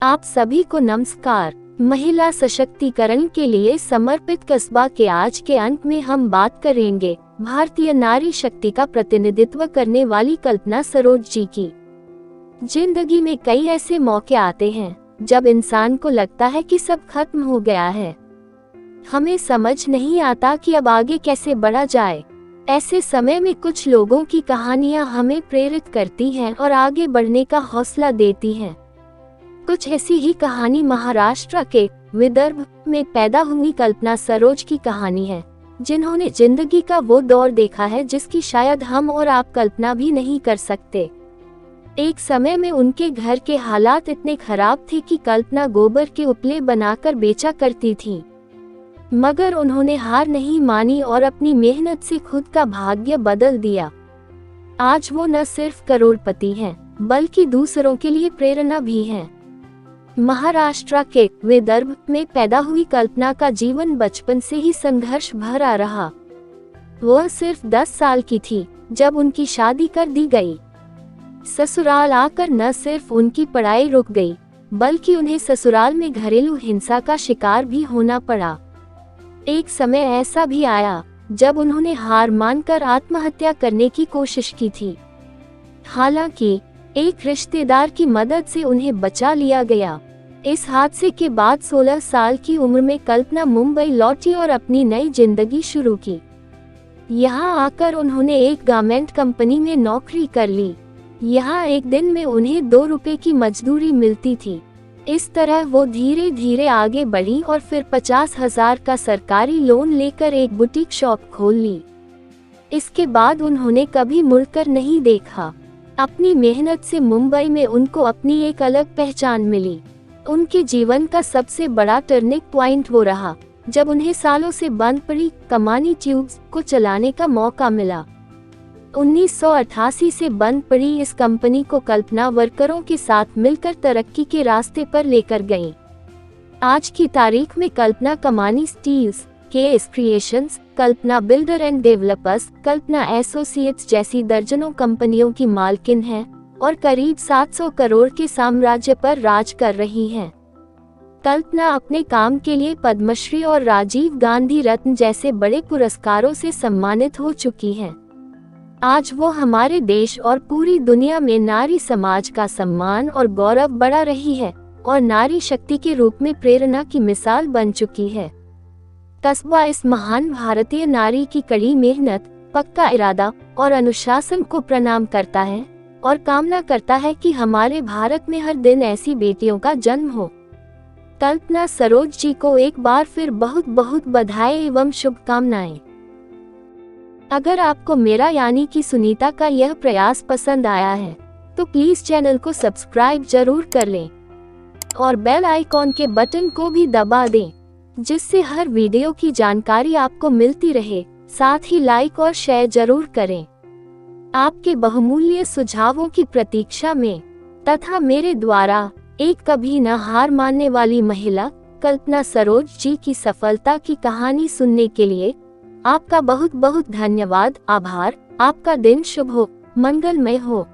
आप सभी को नमस्कार। महिला सशक्तिकरण के लिए समर्पित कस्बा के आज के अंक में हम बात करेंगे भारतीय नारी शक्ति का प्रतिनिधित्व करने वाली कल्पना सरोज जी की। जिंदगी में कई ऐसे मौके आते हैं जब इंसान को लगता है कि सब खत्म हो गया है। हमें समझ नहीं आता कि अब आगे कैसे बढ़ा जाए। ऐसे समय में कुछ लोगों की कहानियां हमें प्रेरित करती हैं और आगे बढ़ने का हौसला देती हैं। कुछ ऐसी ही कहानी महाराष्ट्र के विदर्भ में पैदा हुई कल्पना सरोज की कहानी है, जिन्होंने जिंदगी का वो दौर देखा है जिसकी शायद हम और आप कल्पना भी नहीं कर सकते। एक समय में उनके घर के हालात इतने खराब थे कि कल्पना गोबर के उपले बनाकर बेचा करती थी, मगर उन्होंने हार नहीं मानी और अपनी मेहनत से खुद का भाग्य बदल दिया। आज वो न सिर्फ करोड़पति हैं, बल्कि दूसरों के लिए प्रेरणा भी हैं। महाराष्ट्र के विदर्भ में पैदा हुई कल्पना का जीवन बचपन से ही संघर्ष भरा रहा। वह सिर्फ 10 साल की थी जब उनकी शादी कर दी गई। ससुराल आकर न सिर्फ उनकी पढ़ाई रुक गई, बल्कि उन्हें ससुराल में घरेलू हिंसा का शिकार भी होना पड़ा। एक समय ऐसा भी आया जब उन्होंने हार मानकर आत्महत्या करने की कोशिश की थी। हालांकि एक रिश्तेदार की मदद से उन्हें बचा लिया गया। इस हादसे के बाद 16 साल की उम्र में कल्पना मुंबई लौटी और अपनी नई जिंदगी शुरू की। यहाँ आकर उन्होंने एक गारमेंट कंपनी में नौकरी कर ली। यहाँ एक दिन में उन्हें 2 रुपए की मजदूरी मिलती थी। इस तरह वो धीरे धीरे आगे बढ़ी और फिर 50,000 का सरकारी लोन लेकर एक बुटीक शॉप खोल ली। इसके बाद उन्होंने कभी मुड़कर नहीं देखा। अपनी मेहनत से मुंबई में उनको अपनी एक अलग पहचान मिली। उनके जीवन का सबसे बड़ा टर्निंग पॉइंट वो रहा जब उन्हें सालों से बंद पड़ी कमानी ट्यूब्स को चलाने का मौका मिला। 1988 से बंद पड़ी इस कंपनी को कल्पना वर्करों के साथ मिलकर तरक्की के रास्ते पर लेकर गई। आज की तारीख में Kalpana Kamani steels, KS creations, Kalpana builder and developers, Kalpana associates जैसी दर्जनों कंपनियों की मालकिन हैं और करीब 700 करोड़ के साम्राज्य पर राज कर रही हैं। कल्पना अपने काम के लिए पद्मश्री और राजीव गांधी रत्न जैसे बड़े पुरस्कारों से सम्मानित हो चुकी हैं। आज वो हमारे देश और पूरी दुनिया में नारी समाज का सम्मान और गौरव बढ़ा रही है और नारी शक्ति के रूप में प्रेरणा की मिसाल बन चुकी है। कस्बा इस महान भारतीय नारी की कड़ी मेहनत, पक्का इरादा और अनुशासन को प्रणाम करता है और कामना करता है कि हमारे भारत में हर दिन ऐसी बेटियों का जन्म हो। कल्पना सरोज जी को एक बार फिर बहुत बहुत बधाई एवं शुभकामनाएं। अगर आपको मेरा यानी कि सुनीता का यह प्रयास पसंद आया है तो प्लीज चैनल को सब्सक्राइब जरूर कर लें और बेल आइकॉन के बटन को भी दबा दें, जिससे हर वीडियो की जानकारी आपको मिलती रहे। साथ ही लाइक और शेयर जरूर करें। आपके बहुमूल्य सुझावों की प्रतीक्षा में तथा मेरे द्वारा एक कभी न हार मानने वाली महिला कल्पना सरोज जी की सफलता की कहानी सुनने के लिए आपका बहुत बहुत धन्यवाद। आभार। आपका दिन शुभ हो, मंगलमय हो।